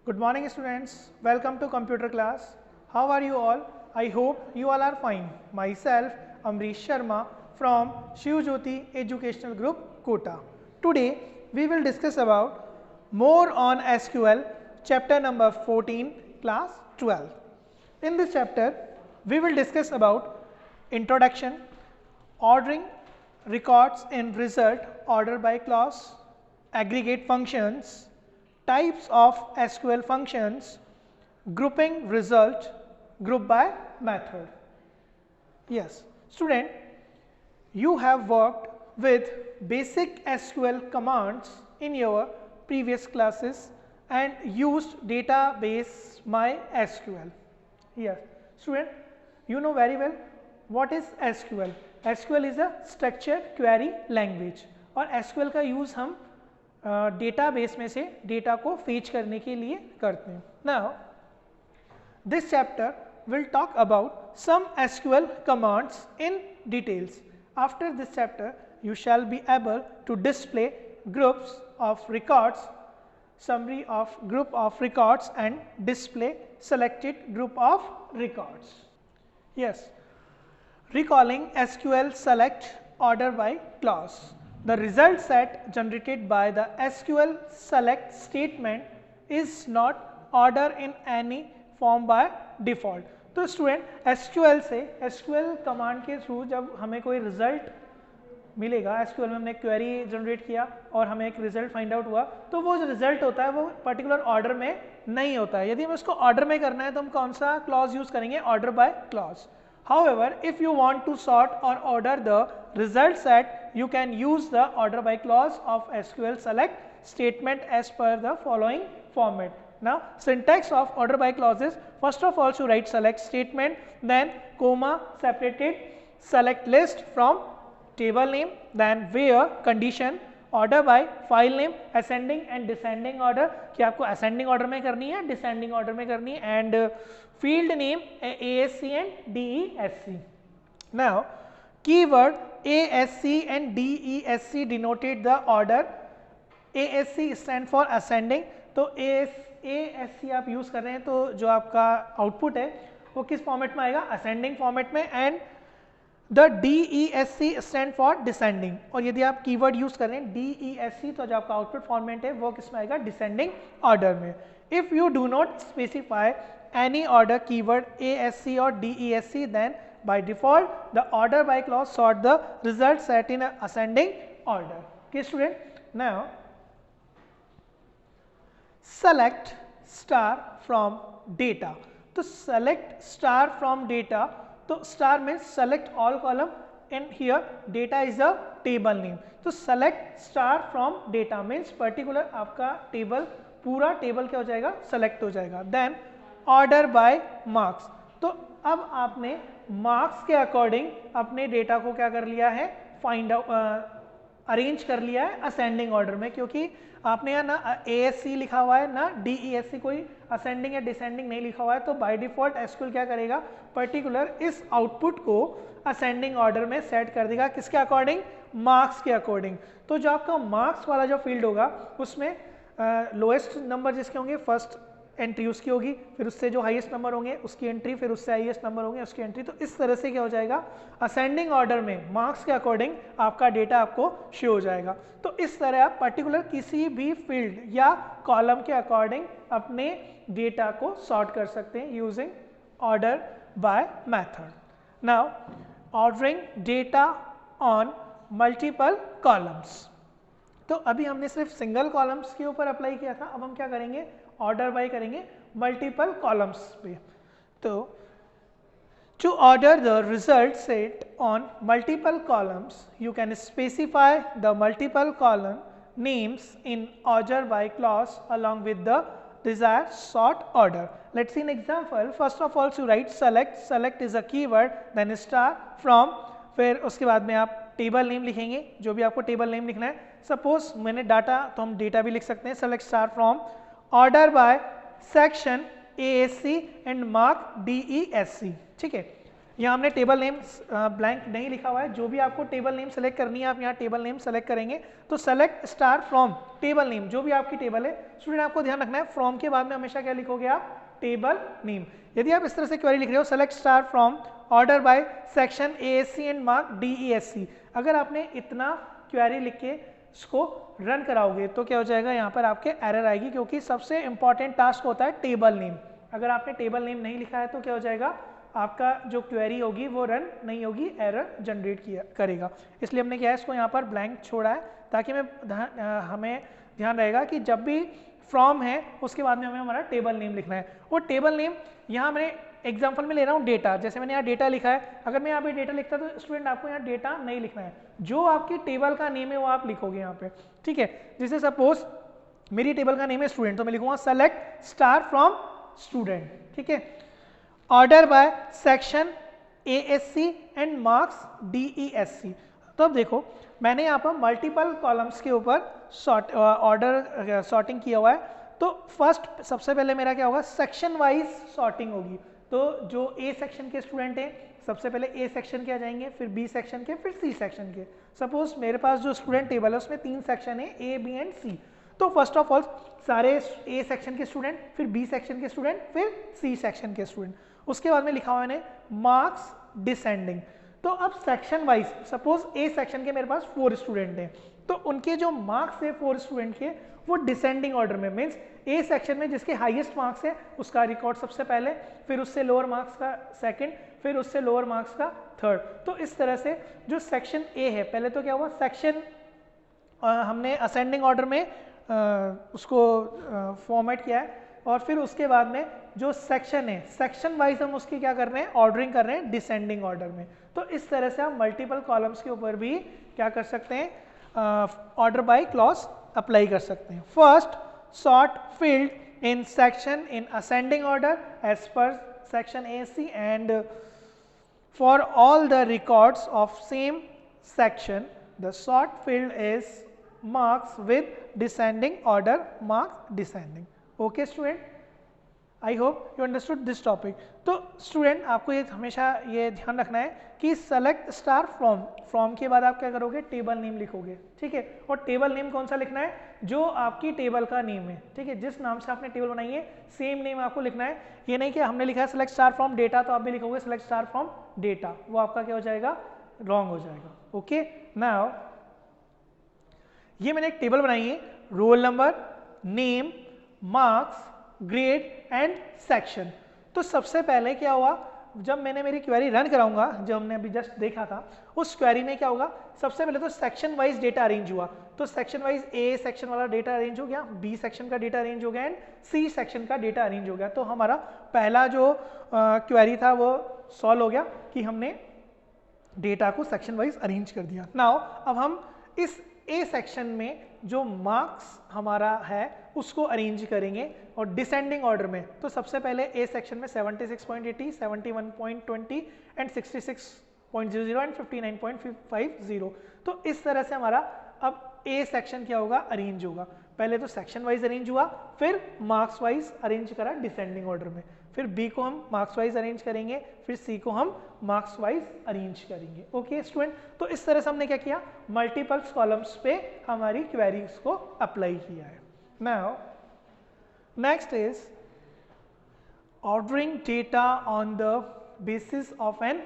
Good morning students, welcome to computer class. How are you all? I hope you all are fine. Myself Amrish Sharma from Shiv Jyoti Educational Group Kota. Today we will discuss about more on SQL chapter number 14 class 12. In this chapter we will discuss about introduction, ordering records in result order by clause, aggregate functions, types of SQL functions, grouping result, group by method. Yes, student, you have worked with basic SQL commands in your previous classes and used database MySQL. Yes, student, you know very well what is SQL. SQL is a structured query language और SQL का use हम database में से data को fetch करने के लिए करते हैं. Now this chapter will talk about some SQL commands in details. After this chapter you shall be able to display groups of records, summary of group of records and display selected group of records. Yes, recalling SQL select order by clause. The result set generated by the SQL select statement is not order in any form by default. तो student SQL से SQL command के through जब हमें कोई result मिलेगा, SQL में हमने query generate किया और हमें एक रिजल्ट फाइंड आउट हुआ, तो वो जो रिजल्ट होता है वो पर्टिकुलर ऑर्डर में नहीं होता है. यदि हमें उसको ऑर्डर में करना है तो हम कौन सा क्लॉज यूज करेंगे? Order by clause. However, if you want to sort or order the result set, you can use the order by clause of SQL select statement as per the following format. Now, syntax of order by clause is first of all to write select statement, then comma separated select list from table name, then where condition order by file name ascending and descending order कि आपको ascending order में करनी है, descending order में करनी है, and field name ASC and DESC. Now keyword ASC and DESC denoted the order. ASC stand for ascending, तो ASC आप यूज कर रहे हैं तो जो आपका आउटपुट है वो किस फॉर्मेट में आएगा? असेंडिंग फॉर्मेट में. And the DESC stand for descending, और यदि आप कीवर्ड यूज कर रहे हैं DESC तो जो आपका आउटपुट फॉर्मेट है वो किस में आएगा? डिसेंडिंग ऑर्डर में. If you do not specify any order keyword ASC or DESC, then by default the order by clause sort the result set in ascending order. Okay student, now select star from data. तो select star from data, तो star means select all column and here data is a table name. तो select star from data means particular आपका table, पूरा table क्या हो जाएगा? Select हो जाएगा. देन ऑर्डर बाय मार्क्स, तो अब आपने मार्क्स के अकॉर्डिंग अपने डेटा को क्या कर लिया है? फाइंड आउट, अरेंज कर लिया है असेंडिंग ऑर्डर में, क्योंकि आपने यहाँ ना ASC लिखा हुआ है ना DESC, कोई असेंडिंग या डिसेंडिंग नहीं लिखा हुआ है. तो बाय डिफॉल्ट SQL क्या करेगा? पर्टिकुलर इस आउटपुट को असेंडिंग ऑर्डर में सेट कर देगा. किसके अकॉर्डिंग? मार्क्स के अकॉर्डिंग. तो जो आपका मार्क्स वाला जो फील्ड होगा उसमें लोएस्ट नंबर जिसके होंगे फर्स्ट एंट्री उसकी होगी, फिर उससे जो हाईएस्ट नंबर होंगे उसकी एंट्री, फिर उससे हाईएस्ट नंबर होंगे उसकी एंट्री. तो इस तरह से क्या हो जाएगा? असेंडिंग ऑर्डर में मार्क्स के अकॉर्डिंग आपका डेटा आपको शो हो जाएगा. तो इस तरह आप पर्टिकुलर किसी भी फील्ड या कॉलम के अकॉर्डिंग अपने डेटा को सॉर्ट कर सकते हैं using order by method. Now ordering data on multiple columns, तो अभी हमने सिर्फ सिंगल कॉलम्स के ऊपर अप्लाई किया था, अब हम क्या करेंगे? ऑर्डर बाय करेंगे मल्टीपल कॉलम्स पे. तो to order the result set on multiple columns you can specify the multiple column names in order by clause along with the desired sort order. Let's see an example. First of all to write select. Select is a keyword, then star from, फिर उसके बाद में आप table name लिखेंगे, जो भी आपको table name लिखना है. सपोज मैंने डाटा, तो हम डेटा भी लिख सकते हैं. Select star from order by section ASC and mark DESC. ठीक है. यहाँ हमने टेबल नेम ब्लैंक नहीं लिखा हुआ है, जो भी आपको टेबल नेम सेलेक्ट करनी है आप यहाँ टेबल नेम सेलेक्ट करेंगे। तो select star from table name, जो भी आपकी टेबल है स्टूडेंट आपको ध्यान रखना है फ्रॉम के बाद में हमेशा क्या लिखोगे आप, टेबल नेम। यदि आप इस तरह से क्वेरी लिख रहे हो select star from order by section ASC and mark DESC, अगर आपने इतना क्वेरी लिख के इसको रन कराओगे तो क्या हो जाएगा, यहाँ पर आपके एरर आएगी, क्योंकि सबसे इंपॉर्टेंट टास्क होता है टेबल नेम। अगर आपने टेबल नेम नहीं लिखा है तो क्या हो जाएगा, आपका जो क्वेरी होगी वो रन नहीं होगी, एरर जनरेट किया करेगा। इसलिए हमने क्या है इसको यहाँ पर ब्लैंक छोड़ा है, ताकि हमें ध्यान रहेगा कि जब भी फ्रॉम है उसके बाद में हमें हमारा टेबल नेम लिखना है। वो टेबल नेम यहाँ मैंने एग्जाम्पल में ले रहा हूँ डेटा, जैसे मैंने यहाँ डेटा लिखा है, अगर मैं यहाँ पे डेटा लिखता तो स्टूडेंट आपको यहाँ डेटा नहीं लिखना है, जो आपकी टेबल का नेम है वो आप लिखोगे यहाँ पे, ठीक है। जैसे सपोज मेरी टेबल का नेम है स्टूडेंट, तो मैं लिखूंगा सेलेक्ट स्टार फ्रॉम स्टूडेंट, ठीक है। Order by section ASC and marks DESC। तो अब देखो मैंने यहाँ पर मल्टीपल कॉलम्स के ऊपर ऑर्डर सॉर्टिंग किया हुआ है। तो फर्स्ट सबसे पहले मेरा क्या होगा, सेक्शन वाइज सॉर्टिंग होगी। तो जो A सेक्शन के स्टूडेंट हैं सबसे पहले A सेक्शन के आ जाएंगे, फिर B सेक्शन के, फिर C सेक्शन के। सपोज मेरे पास जो स्टूडेंट टेबल है उसमें 3 सेक्शन है A, B एंड C। तो फर्स्ट ऑफ ऑल सारे A सेक्शन के स्टूडेंट, फिर B सेक्शन के स्टूडेंट, फिर C सेक्शन के स्टूडेंट। उसके बाद में लिखा हुआ मैंने मार्क्स डिसेंडिंग। तो अब section wise suppose A section के मेरे पास 4 स्टूडेंट हैं, तो उनके जो मार्क्स है 4 स्टूडेंट के वो डिसेंडिंग ऑर्डर में, मीन्स A सेक्शन में जिसके हाईएस्ट मार्क्स है उसका रिकॉर्ड सबसे पहले, फिर उससे लोअर मार्क्स का सेकंड, फिर उससे लोअर मार्क्स का थर्ड। तो इस तरह से जो सेक्शन A है, पहले तो क्या हुआ सेक्शन हमने असेंडिंग ऑर्डर में उसको फॉर्मेट किया है, और फिर उसके बाद में जो सेक्शन है सेक्शन वाइज हम उसकी क्या कर रहे हैं, ऑर्डरिंग कर रहे हैं डिसेंडिंग ऑर्डर में। तो इस तरह से आप मल्टीपल कॉलम्स के ऊपर भी क्या कर सकते हैं, ऑर्डर बाय क्लॉज अप्लाई कर सकते हैं। First sort filled in section in ascending order as per section ASC, and for all the records of same section the sort filled is marks with descending order, mark descending. Okay student, I hope you understood this topic. तो student आपको ये हमेशा ये ध्यान रखना है कि select star from, from के बाद आप क्या करोगे, टेबल नेम लिखोगे, ठीक है। और टेबल नेम कौन सा लिखना है, जो आपकी टेबल का नेम है, ठीक है। जिस नाम से आपने टेबल बनाई है सेम नेम आपको लिखना है। ये नहीं कि हमने लिखा है सेलेक्ट स्टार फ्रॉम डेटा तो आप भी लिखोगे सेलेक्ट स्टार फ्रॉम डेटा, वो आपका क्या हो जाएगा, रॉन्ग हो जाएगा। ओके, नाउ ये मैंने एक टेबल बनाई है, roll number, name, marks, grade and section. तो सबसे पहले क्या हुआ, जब मैंने मेरी क्वेरी रन कराऊंगा, जो हमने अभी जस्ट देखा था, उस क्वेरी में क्या होगा, सबसे पहले तो सेक्शन वाइज डेटा अरेंज हुआ। तो सेक्शन वाइज A सेक्शन वाला डेटा अरेंज हो गया, B सेक्शन का डेटा अरेंज हो गया एंड C सेक्शन का डेटा अरेंज हो गया। तो हमारा पहला जो क्वेरी था वो सॉल्व हो गया कि हमने डेटा को सेक्शन वाइज अरेंज कर दिया। नाउ अब हम इस A सेक्शन में जो मार्क्स हमारा है उसको अरेंज करेंगे और डिसेंडिंग ऑर्डर में। तो सबसे पहले A सेक्शन में 76.80, 71.20 एंड 66.00 एंड 59.50। तो इस तरह से हमारा अब A सेक्शन क्या होगा, अरेंज होगा। पहले तो सेक्शन वाइज अरेंज हुआ, फिर मार्क्स वाइज अरेंज करा डिसेंडिंग ऑर्डर में, फिर B को हम मार्क्स वाइज अरेंज करेंगे, फिर C को हम मार्क्स वाइज अरेंज करेंगे। ओके स्टूडेंट, तो इस तरह से हमने क्या किया, मल्टीपल कॉलम्स पे हमारी क्वेरीज को अप्लाई किया है। Now next is ordering data on the basis of an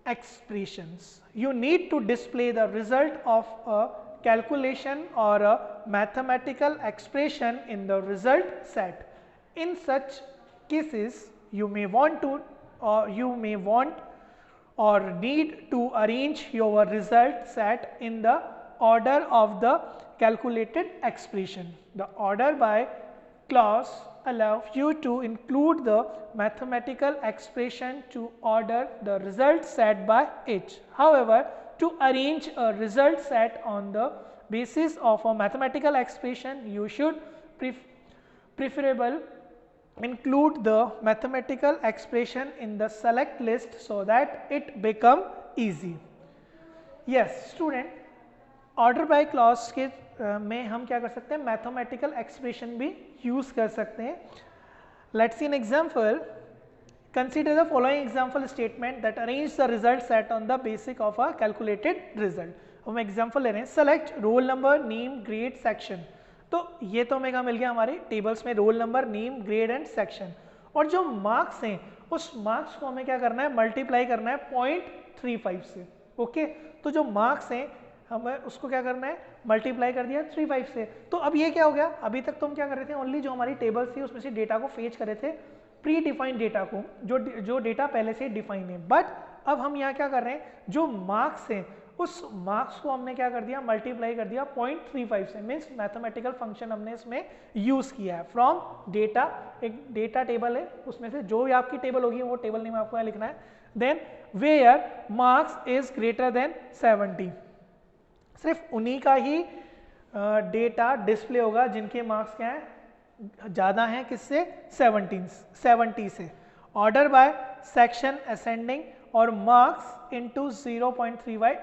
expressions. You need to display the result of a calculation or a mathematical expression in the result set. In such cases, you may want or need to arrange your result set in the order of the calculated expression. The order by clause allows you to include the mathematical expression to order the result set by it. However, to arrange a result set on the basis of a mathematical expression, you should preferable include the mathematical expression in the select list so that it become easy. Yes student, order by clause के में हम क्या कर सकते हैं, mathematical expression भी use कर सकते हैं। Let's see an example, Consider the following example statement that arrange the result set on the basic of a calculated result. हम एग्जाम्पल ले रहे हैं, select roll number, name, grade, section. तो ये तो हमें कहाँ मिल गया, हमारे टेबल्स में roll number, name, grade and section. और जो मार्क्स हैं उस मार्क्स को हमें क्या करना है, मल्टीप्लाई करना है 0.35 से. ओके, तो जो मार्क्स हैं हमें उसको क्या करना है, मल्टीप्लाई कर दिया 35 से. तो अब ये क्या हो गया, अभी तक तो हम क्या कर रहे थे, ओनली जो हमारी टेबल थी उसमें से डेटा को फेच कर रहे थे, प्री डिफाइंड डेटा को, जो डेटा पहले से डिफाइन है. बट अब हम यहाँ क्या कर रहे हैं, जो मार्क्स हैं उस मार्क्स को हमने क्या कर दिया, मल्टीप्लाई कर दिया 0.35 से. मीन्स मैथमेटिकल फंक्शन हमने इसमें यूज किया है. फ्रॉम डेटा, एक डेटा टेबल है उसमें से जो भी आपकी टेबल होगी वो टेबल नेम आपको यहाँ लिखना है. Then where marks is greater than 70, सिर्फ उन्हीं का ही डेटा डिस्प्ले होगा जिनके मार्क्स क्या है, ज़्यादा हैं किससे, 70 से. ऑर्डर बाय सेक्शन असेंडिंग और मार्क्स इनटू 0.35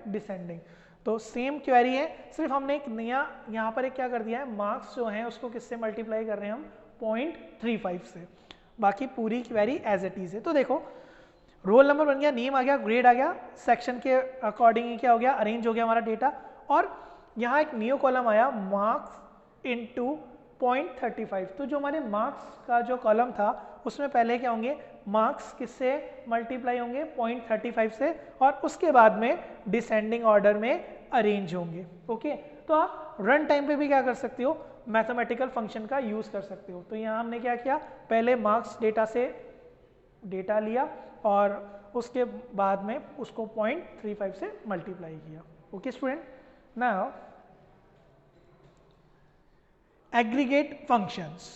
डिसेंडिंग. तो सेम क्वेरी है, सिर्फ हमने एक नया यहाँ पर एक क्या कर दिया है, मार्क्स जो हैं उसको किससे मल्टीप्लाई कर रहे हैं हम, 0.35 से. बाकी पूरी क्वेरी एज इट इज है. तो देखो रोल नंबर बन गया, नेम आ गया, ग्रेड आ गया, सेक्शन के अकॉर्डिंग ही क्या हो गया, अरेंज हो गया हमारा डेटा. और यहाँ एक न्यू कॉलम आया, मार्क्स इनटू 0.35. तो जो हमारे मार्क्स का जो कॉलम था उसमें पहले क्या होंगे, मार्क्स किससे मल्टीप्लाई होंगे, 0.35 से, और उसके बाद में डिसेंडिंग ऑर्डर में अरेंज होंगे. ओके, तो आप रन टाइम पे भी क्या कर सकते हो, मैथमेटिकल फंक्शन का यूज कर सकते हो. तो यहाँ हमने क्या किया, पहले मार्क्स डेटा से डेटा लिया और उसके बाद में उसको 0.35 से मल्टीप्लाई किया. Okay student, now aggregate functions.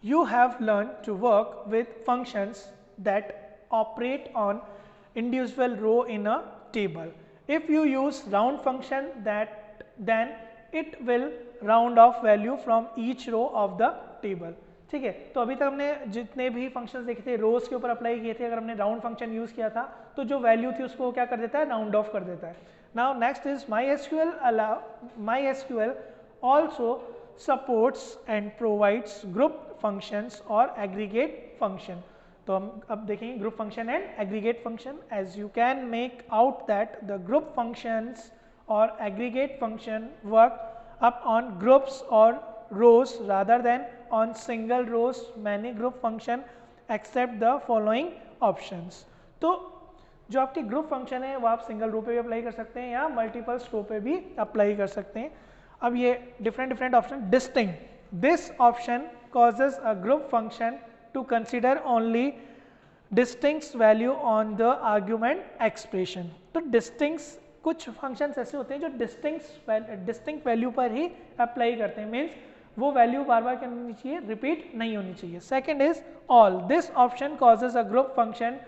You have learned to work with functions that operate on individual row in a table. If you use round function then it will round off value from each row of the table. ठीक है, तो अभी तक हमने जितने भी functions देखे थे रोज के ऊपर अप्लाई किए थे, अगर हमने राउंड फंक्शन यूज किया था तो जो वैल्यू थी उसको क्या कर देता है, राउंड ऑफ कर देता है. Now next is MySQL also supports and provides group functions or aggregate function. तो हम अब देखेंगे group function and aggregate function. As you can make out that the group functions or aggregate function work up on groups or rows rather than on single rows. Many group function accept the following options. तो जो आपकी group function है वो आप single row पे भी apply कर सकते हैं या मल्टीपल रो पे भी अप्लाई कर सकते हैं. अब ये different option. Distinct, this option causes a group function to consider only distinct value on the argument expression. तो डिस्टिंक्ट, कुछ फंक्शंस ऐसे होते हैं जो डिस्टिंक्ट वैल्यू पर ही अप्लाई करते हैं. मीन्स वो वैल्यू बार बार क्या होनी चाहिए, रिपीट नहीं होनी चाहिए. Second is all, this option causes a group function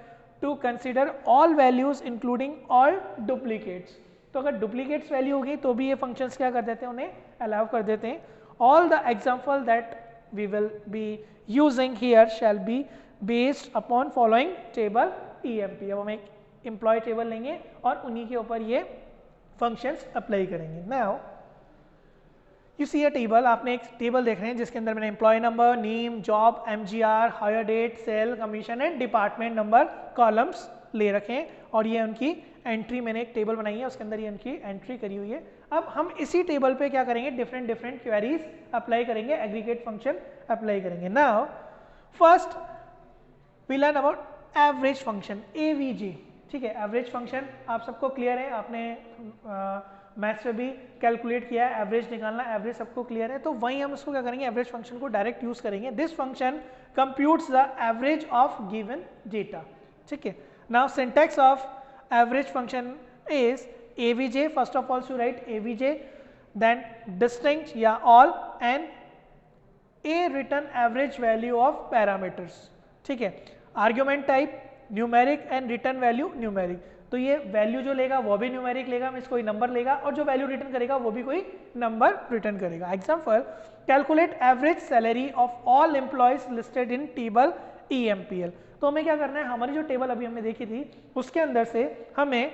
to consider all values including all duplicates. तो अगर डुप्लीकेट्स वैल्यू होगी तो भी ये फंक्शंस क्या कर देते हैं, उन्हें अलाउ कर देते हैं. All the example that we will be using here shall be based upon following table EMP. अब हम एक एम्प्लॉय टेबल लेंगे और उन्हीं के ऊपर ये फंक्शंस अप्लाई करेंगे. Now you see a table, आपने एक टेबल देख रहे हैं जिसके अंदर मैंने employee number, name, job, MGR, hire date, sal, commission and department number columns ले रखे हैं और ये उनकी एंट्री, मैंने एक टेबल बनाई है उसके अंदर ये उनकी एंट्री करी हुई है. अब हम इसी टेबल पे क्या करेंगे, डिफरेंट क्वेरीज अप्लाई करेंगे, एग्रीगेट फंक्शन अप्लाई करेंगे. Now first we learn about average function, AVG. ठीक है, एवरेज फंक्शन आप सबको क्लियर है, आपने मैथ्स में भी कैलकुलेट किया है, एवरेज निकालना, एवरेज सबको क्लियर है. तो वहीं हम इसको क्या करेंगे, एवरेज फंक्शन को डायरेक्ट यूज करेंगे. This function computes the average of given data. ठीक है, now syntax of average function is AVJ. First of all, you write AVJ, then distinct या all and a written average value of parameters. ठीक है, argument type numeric and return value numeric. तो ये value जो लेगा वो भी numeric लेगा, मीन्स कोई नंबर लेगा, और जो वैल्यू रिटर्न करेगा वो भी कोई नंबर रिटर्न करेगा. Example, calculate average salary of all employees listed in table EMPL. तो हमें क्या करना है, हमारी जो टेबल अभी हमने देखी थी उसके अंदर से हमें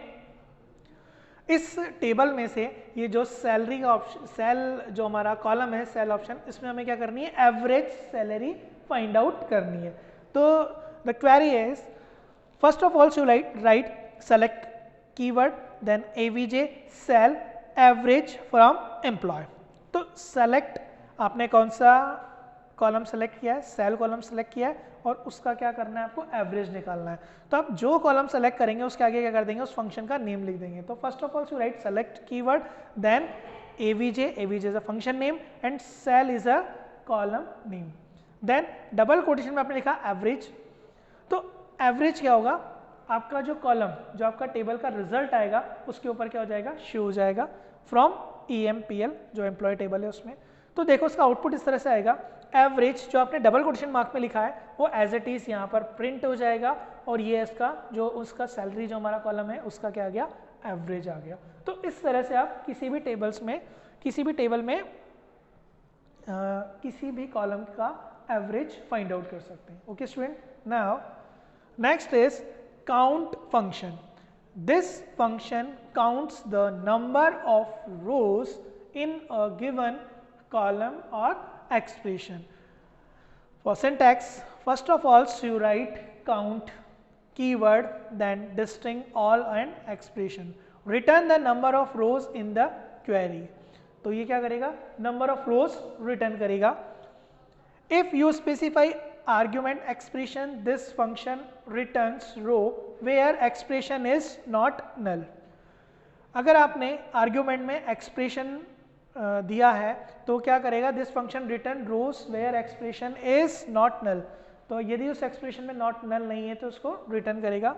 इस टेबल में से ये जो सैलरी का ऑप्शन, सेल जो हमारा कॉलम है सेल ऑप्शन, इसमें हमें क्या करनी है, एवरेज सैलरी फाइंड आउट करनी है। तो the query is first of all you write select keyword then AVG sal average from employee. तो सेलेक्ट आपने कौन सा कॉलम सेलेक्ट किया है, सेल कॉलम सेलेक्ट किया है, और उसका क्या करना है, आपको एवरेज निकालना है। तो आप जो कॉलम सेलेक्ट करेंगे उसके आगे क्या कर देंगे, उस फंक्शन का नेम लिख देंगे। तो first of all you write select keyword then AVG, AVG is a function name and sal is a column name, then double quotation में आपने लिखा एवरेज। तो एवरेज क्या होगा, आपका जो कॉलम, जो आपका टेबल का रिजल्ट आएगा उसके ऊपर क्या हो जाएगा, शो हो जाएगा फ्रॉम EMPL जो एम्प्लॉय टेबल है उसमें। तो देखो उसका आउटपुट इस तरह से आएगा, एवरेज जो आपने डबल कोटेशन मार्क में लिखा है वो एज इट इज यहाँ पर प्रिंट हो जाएगा, और ये इसका जो उसका सैलरी जो हमारा कॉलम है उसका क्या आ गया, एवरेज आ गया। तो इस तरह से आप किसी भी टेबल्स में, किसी भी टेबल में किसी भी कॉलम का एवरेज फाइंड आउट कर सकते हैं। Okay student, now next is count function. This function counts the number of rows in a given column or expression. For syntax, first of all you write count keyword then distinct all and expression. Return the number of rows in the query. तो ये क्या करेगा, number of rows return करेगा। If you specify argument expression, this function returns row where expression is not null. अगर आपने argument में expression दिया है तो क्या करेगा, this function return rows where expression is not null. तो यदि उस expression में not null नहीं है तो उसको return करेगा।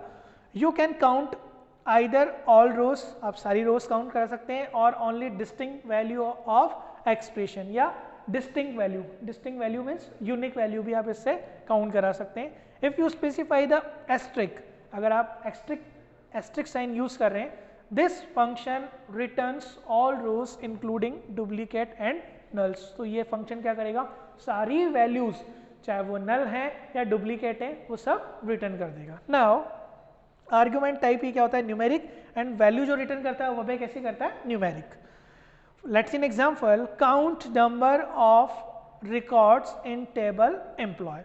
You can count either all rows, आप सारी rows count कर सकते हैं, और only distinct value of expression, या distinct value, distinct value means unique value भी आप इससे काउंट करा सकते हैं। If you specify the asterisk, अगर आप एस्ट्रिक साइन यूज कर रहे हैं, this function returns all rows including duplicate and nulls. तो ये फंक्शन क्या करेगा, सारी वैल्यूज चाहे वो नल हैं या डुप्लीकेट हैं वो सब रिटर्न कर देगा। नाउ आर्ग्यूमेंट टाइप ही क्या होता है, न्यूमेरिक, एंड वैल्यू जो रिटर्न करता है वो भी कैसे करता है, numeric. Let's see an example, count number of records in table employee.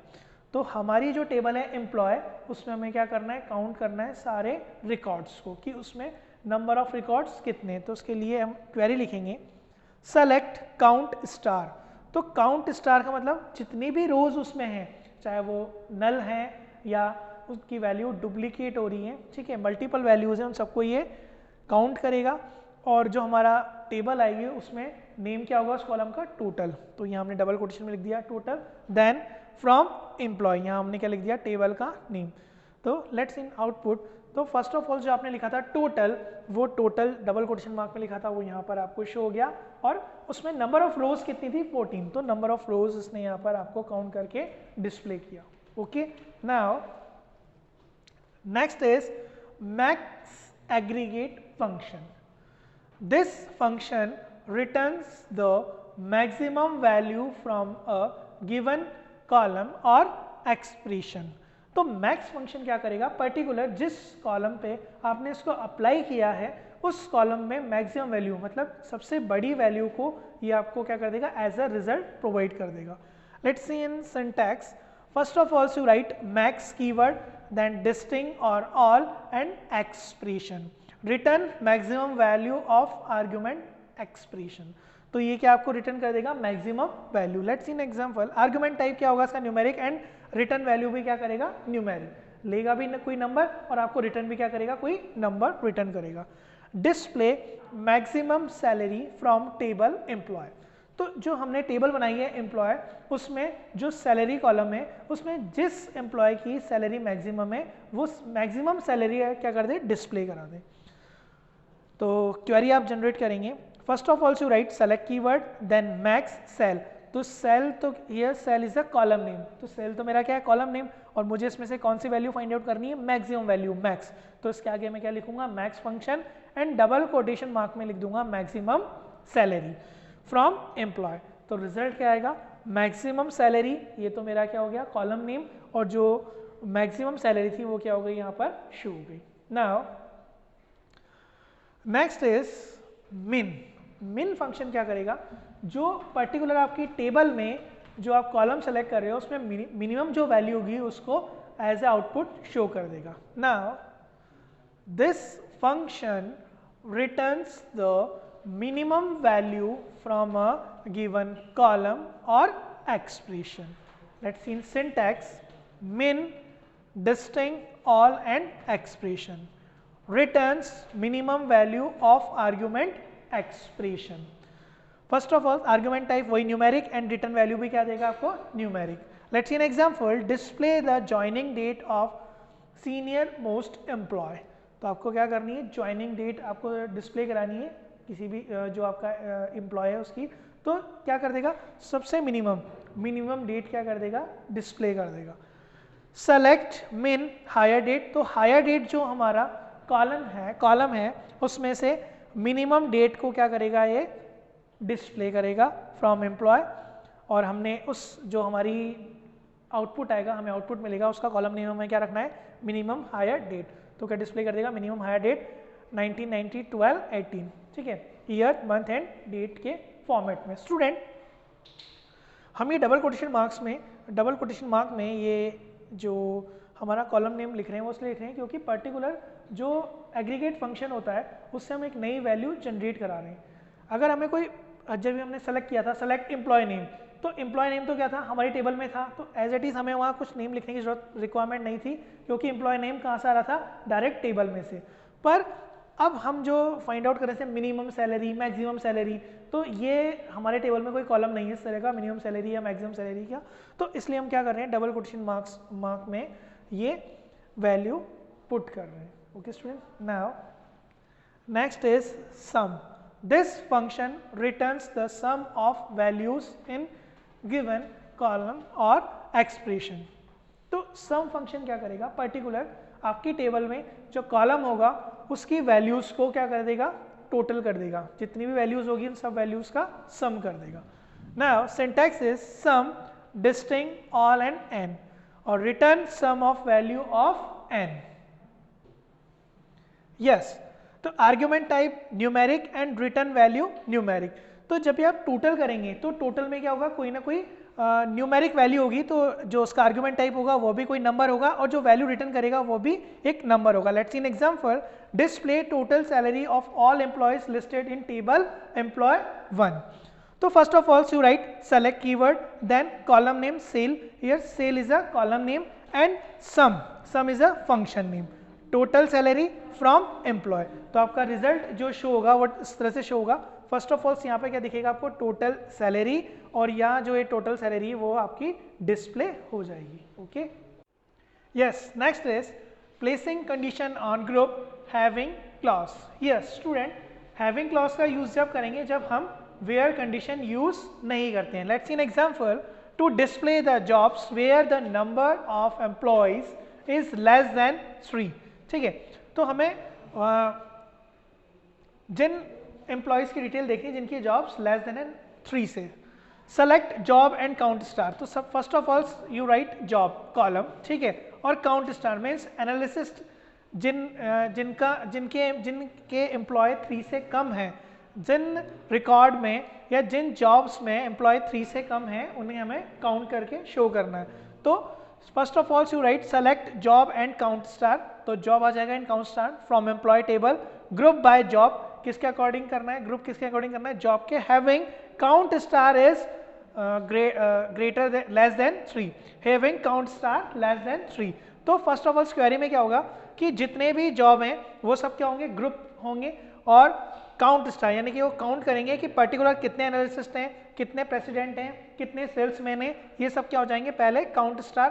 तो हमारी जो टेबल है एम्प्लॉय, उसमें हमें क्या करना है, काउंट करना है सारे रिकॉर्ड्स को कि उसमें नंबर ऑफ रिकॉर्ड्स कितने। तो उसके लिए हम क्वेरी लिखेंगे सेलेक्ट काउंट स्टार। तो काउंट स्टार का मतलब जितनी भी रोज उसमें हैं, चाहे वो नल हैं या उसकी वैल्यू डुप्लीकेट हो रही है, ठीक है, मल्टीपल वैल्यूज हैं, उन सबको ये काउंट करेगा। और जो हमारा टेबल आएगी उसमें नेम क्या होगा उस कॉलम का, टोटल। तो यहाँ हमने डबल कोटेशन में लिख दिया टोटल, देन फ्रॉम एम्प्लॉय, यहाँ हमने क्या लिख दिया, टेबल का नेम। तो लेट्स इन आउटपुट, तो फर्स्ट ऑफ ऑल जो आपने लिखा था टोटल, वो टोटल डबल कोटेशन मार्क में लिखा था वो यहाँ पर आपको शो हो गया, और उसमें नंबर ऑफ रोज कितनी थी, 14। तो नंबर ऑफ रोज इसने यहाँ पर आपको काउंट करके डिस्प्ले किया। Okay, now next is max aggregate function. This function returns the maximum value from a given column or expression. तो मैक्स फंक्शन क्या करेगा, पर्टिकुलर जिस कॉलम पे आपने इसको अप्लाई किया है उस कॉलम में मैक्सिमम वैल्यू, मतलब सबसे बड़ी वैल्यू को ये आपको क्या कर देगा, एज अ रिजल्ट प्रोवाइड कर देगा। Let's see in syntax, first of all you write max keyword then distinct और all and expression, return maximum value of argument expression. तो ये क्या आपको रिटर्न कर देगा, maximum value. Let's see an example, argument type क्या होगा इसका, न्यूमेरिक, एंड रिटर्न वैल्यू भी क्या करेगा, न्यूमेरिक, लेगा भी कोई नंबर और आपको रिटर्न भी क्या करेगा, कोई नंबर रिटर्न करेगा। Display maximum salary from table employee. तो जो हमने टेबल बनाई है एम्प्लॉय, उसमें जो सैलरी कॉलम है उसमें जिस एम्प्लॉय की सैलरी मैक्सिमम है वो मैक्सिमम सैलरी क्या कर दे, डिस्प्ले करा दे। तो क्वेरी आप जनरेट करेंगे, first of all you write select keyword then max sal. तो सेल, तो ये sal is a column name, तो सेल तो मेरा क्या है, कॉलम नेम, और मुझे इसमें से कौन सी वैल्यू फाइंड आउट करनी है, मैक्सिमम वैल्यू, मैक्स। तो इसके आगे मैं क्या लिखूंगा, max function, and double quotation mark में लिख दूंगा मैक्सिमम सैलरी फ्रॉम एम्प्लॉय। तो रिजल्ट क्या आएगा, मैक्सिमम सैलरी, ये तो मेरा क्या हो गया, कॉलम नेम, और जो मैक्सिमम सैलरी थी वो क्या हो गई, यहाँ पर शो हो गई। नाउ नेक्स्ट इज मिन। मिन फंक्शन क्या करेगा, जो पर्टिकुलर आपकी टेबल में जो आप कॉलम सेलेक्ट कर रहे हो उसमें मिनिमम जो वैल्यू होगी उसको एज ए आउटपुट शो कर देगा। Now this function returns the minimum value from a given column or expression. Let's see in syntax, min, distinct, all and expression returns minimum value of argument expression. First of all argument type वही numeric and return value भी क्या देगा आपको numeric. Let's see an example, display the joining date of senior most employee. तो आपको क्या करनी है, ज्वाइनिंग डेट आपको डिस्प्ले करानी है किसी भी जो आपका एम्प्लॉय है उसकी, तो क्या कर देगा, सबसे मिनिमम डेट क्या कर देगा, डिस्प्ले कर देगा। सेलेक्ट मिन हायर डेट, तो हायर डेट जो हमारा कॉलम है उसमें से मिनिमम डेट को क्या करेगा, ये डिस्प्ले करेगा फ्रॉम एम्प्लॉय, और हमने उस जो हमारी आउटपुट आएगा, हमें आउटपुट मिलेगा, उसका कॉलम नेम हमें क्या रखना है, मिनिमम हायर डेट, तो क्या डिस्प्ले कर देगा, मिनिमम हायर डेट 1990 12 18, ठीक है, ईयर मंथ एंड डेट के फॉर्मेट में। स्टूडेंट हम ये डबल कोटेशन मार्क में ये जो हमारा कॉलम नेम लिख रहे हैं वो इसलिए लिख रहे हैं क्योंकि पर्टिकुलर जो एग्रीगेट फंक्शन होता है उससे हम एक नई वैल्यू जनरेट करा रहे हैं। अगर हमें कोई, जब भी हमने सेलेक्ट किया था सेलेक्ट एम्प्लॉय नेम, तो एम्प्लॉय नेम तो क्या था, हमारी टेबल में था, तो एज इट इज हमें वहाँ कुछ नेम लिखने की जरूरत रिक्वायरमेंट नहीं थी क्योंकि एम्प्लॉय नेम कहाँ से आ रहा था, डायरेक्ट टेबल में से। पर अब हम जो फाइंड आउट कर रहे थे मिनिमम सैलरी, मैक्सिमम सैलरी, तो ये हमारे टेबल में कोई कॉलम नहीं है इस तरह का मिनिमम सैलरी या मैक्सिमम सैलरी का, तो इसलिए हम क्या कर रहे हैं, डबल कोटेशन मार्क में ये वैल्यू पुट कर रहे हैं। Okay student, now next is sum. This function returns the sum of values in given column और एक्सप्रेशन। तो सम फंक्शन क्या करेगा, पर्टिकुलर आपकी टेबल में जो कॉलम होगा उसकी वैल्यूज को क्या कर देगा, टोटल कर देगा, जितनी भी वैल्यूज होगी उन सब वैल्यूज का सम कर देगा। Now syntax is sum distinct all and N, और return sum of value of N. Yes, तो argument type numeric and return value numeric. तो जब भी आप टोटल करेंगे तो टोटल में क्या होगा, कोई ना कोई न्यूमेरिक वैल्यू होगी, तो जो उसका आर्ग्यूमेंट टाइप होगा वो भी कोई नंबर होगा, और जो वैल्यू रिटर्न करेगा वो भी एक नंबर होगा। Let's see an example, display total salary of all employees listed in table employee 1। तो first of all you write select keyword, then column name sal, here sal is a column name and sum is a function name, total salary from employee. तो आपका result जो show होगा वो इस तरह से show होगा। फर्स्ट ऑफ ऑल यहाँ पे क्या दिखेगा आपको, टोटल सैलरी, और यहाँ जो ये टोटल सैलरी वो आपकी डिस्प्ले हो जाएगी। Okay, yes, next is placing condition on group having clause. Yes student, having clause का यूज जब करेंगे जब हम वेयर कंडीशन यूज नहीं करते हैं। Let's see an example, to display the jobs where the number of employees is less than 3। ठीक है, तो हमें जिन एम्प्लॉयज की डिटेल देखनी है जिनकी जॉब्स लेस देन 3 से। Select job and count star, तो सब first of all you right job column, ठीक है, और काउंट स्टार मीन्स एनालिसिस, जिनके एम्प्लॉय 3 से कम है, जिन रिकॉर्ड में या जिन जॉब्स में एम्प्लॉय 3 से कम है उन्हें हमें काउंट करके शो करना है। तो first of all you write select job and count star, तो जॉब आ जाएगा and count star from employ table, group by job, किसके अकॉर्डिंग करना है, ग्रुप किसके अकॉर्डिंग करना है, जॉब के, having count star is greater less than 3, having count star less than 3। तो फर्स्ट ऑफ ऑल क्वेरी में क्या होगा कि जितने भी जॉब हैं वो सब क्या होंगे, ग्रुप होंगे, और काउंट स्टार यानी कि वो काउंट करेंगे कि पर्टिकुलर कितने एनालिसिस्ट हैं, कितने प्रेसिडेंट हैं, कितने सेल्समैन हैं, ये सब क्या हो जाएंगे, पहले काउंट स्टार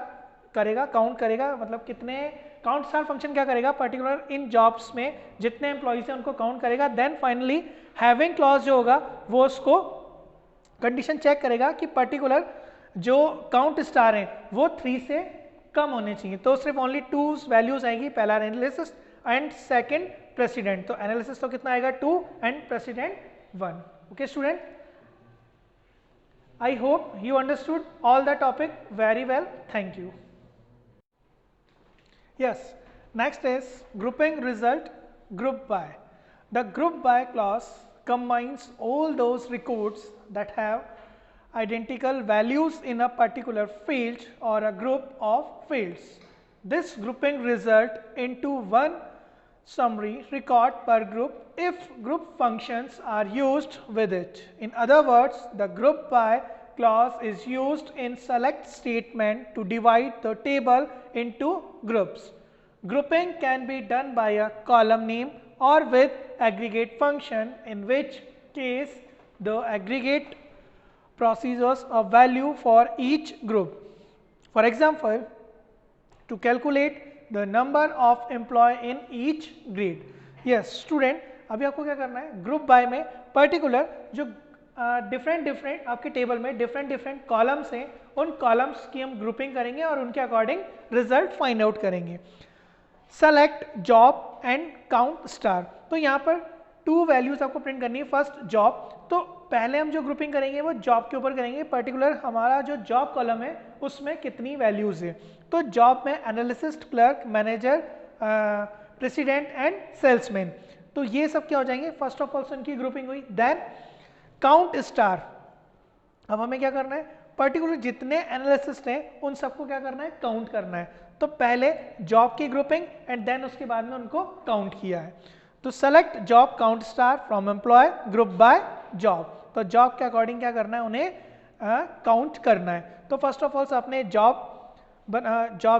करेगा, काउंट करेगा, मतलब कितने, काउंट स्टार फंक्शन क्या करेगा, पर्टिकुलर इन जॉब्स में जितने एम्प्लॉइज हैं उनको काउंट करेगा। देन फाइनली हैविंग क्लॉज जो होगा वो उसको कंडीशन चेक करेगा कि पर्टिकुलर जो काउंट स्टार हैं वो 3 से कम होने चाहिए, तो सिर्फ ओनली 2 वैल्यूज आएगी, पहला एनालिसिस एंड सेकंड प्रेसिडेंट। तो एनालिसिस तो कितना आएगा 2 and president 1। Okay student, I hope you understood all the topic very well, thank you. Yes, next is grouping result group by. The group by clause combines all those records that have identical values in a particular field or a group of fields. This grouping result into one summary record per group if group functions are used with it. In other words, the group by clause is used in select statement to divide the table into groups. Grouping can be done by a column name or with aggregate function, in which case the aggregate procedures a value for each group. For example, to calculate the number of employee in each grade. Yes student, अभी आपको क्या करना है, group by में particular जो different आपके table में different columns हैं, उन कॉलम्स की हम ग्रुपिंग करेंगे और उनके अकॉर्डिंग रिजल्ट फाइंड आउट करेंगे. Select job and count star. तो यहाँ पर 2 वैल्यूज आपको प्रिंट करनी है. फर्स्ट जॉब, तो पहले हम जो ग्रुपिंग करेंगे वो जॉब के ऊपर करेंगे. पर्टिकुलर हमारा जो जॉब कॉलम है उसमें कितनी वैल्यूज है. तो जॉब में analyst, clerk, manager, president and salesman. तो ये सब क्या हो जाएंगे, फर्स्ट ऑफ ऑल उनकी ग्रुपिंग हुई. Then count star. अब हमें क्या करना है, पर्टिकुलर जितने एनालिसिस्ट हैं उन सबको क्या करना है, काउंट करना है. तो पहले जॉब की ग्रुपिंग एंड देन उसके बाद में उनको काउंट किया है. तो select job count star from employ group by job. तो जॉब के अकॉर्डिंग क्या करना है, उन्हें काउंट करना है. तो फर्स्ट ऑफ ऑल अपने जॉब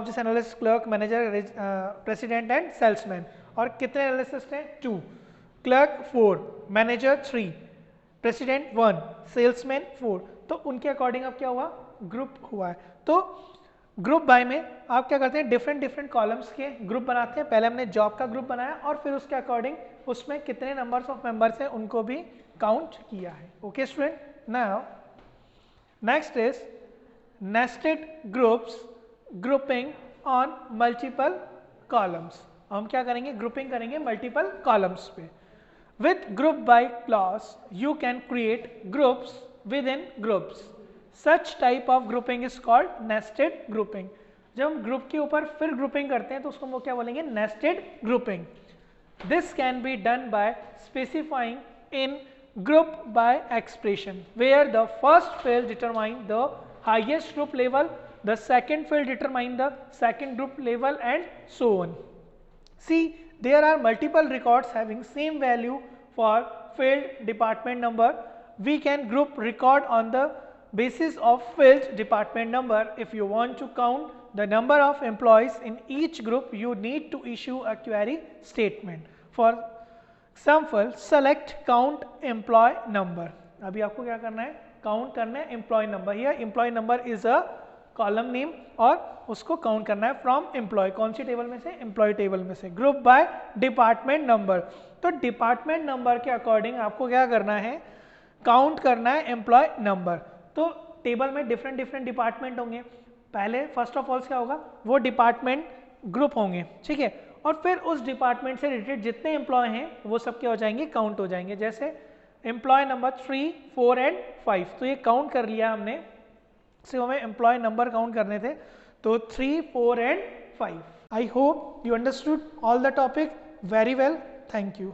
जैसे analyst, clerk, manager, president and salesman. और कितने एनालिसिस्ट हैं, 2, क्लर्क 4, मैनेजर 3, प्रेसिडेंट 1, सेल्समैन 4. तो उनके अकॉर्डिंग अब क्या हुआ, ग्रुप हुआ है. तो ग्रुप बाय में आप क्या करते हैं, डिफरेंट कॉलम्स के ग्रुप बनाते हैं. पहले हमने जॉब का ग्रुप बनाया और फिर उसके अकॉर्डिंग उसमें कितने नंबर्स ऑफ मेंबर्स हैं उनको भी काउंट किया है. Okay student. Now next is nested groups grouping on multiple columns. हम क्या करेंगे, ग्रुपिंग करेंगे मल्टीपल कॉलम्स पे. With group by clause you can create groups with in groups. Such type of grouping is called nested grouping. जब हम group के ऊपर फिर ग्रुपिंग करते हैं तो उसको हम क्या बोलेंगे, nested grouping. This can be done by specifying in group by expression where the first field determine the highest group level, the second field determine the second group level and so on. See, there are multiple records having same value for field department number. We can group record on the basis of field department number. If you want to count the number of employees in each group, you need to issue a query statement. For example, select count employee number. अभी आपको क्या करना है, count करना है employee number. Here employee number is a column name और उसको count करना है फ्रॉम एम्प्लॉय. कौन सी टेबल में से, एम्प्लॉय टेबल में से. Group by department number. तो डिपार्टमेंट नंबर के अकॉर्डिंग आपको क्या करना है, काउंट करना है एम्प्लॉय नंबर. तो टेबल में डिफरेंट डिपार्टमेंट होंगे. पहले फर्स्ट ऑफ ऑल क्या होगा, वो डिपार्टमेंट ग्रुप होंगे, ठीक है. और फिर उस डिपार्टमेंट से रिलेटेड जितने एम्प्लॉय हैं वो सब क्या हो जाएंगे, काउंट हो जाएंगे. जैसे एम्प्लॉय नंबर 3, 4 एंड 5. तो ये काउंट कर लिया हमने. सिर्फ हमें एम्प्लॉय नंबर काउंट करने थे. तो 3, 4 and 5. I hope you understood all the topic very well. Thank you.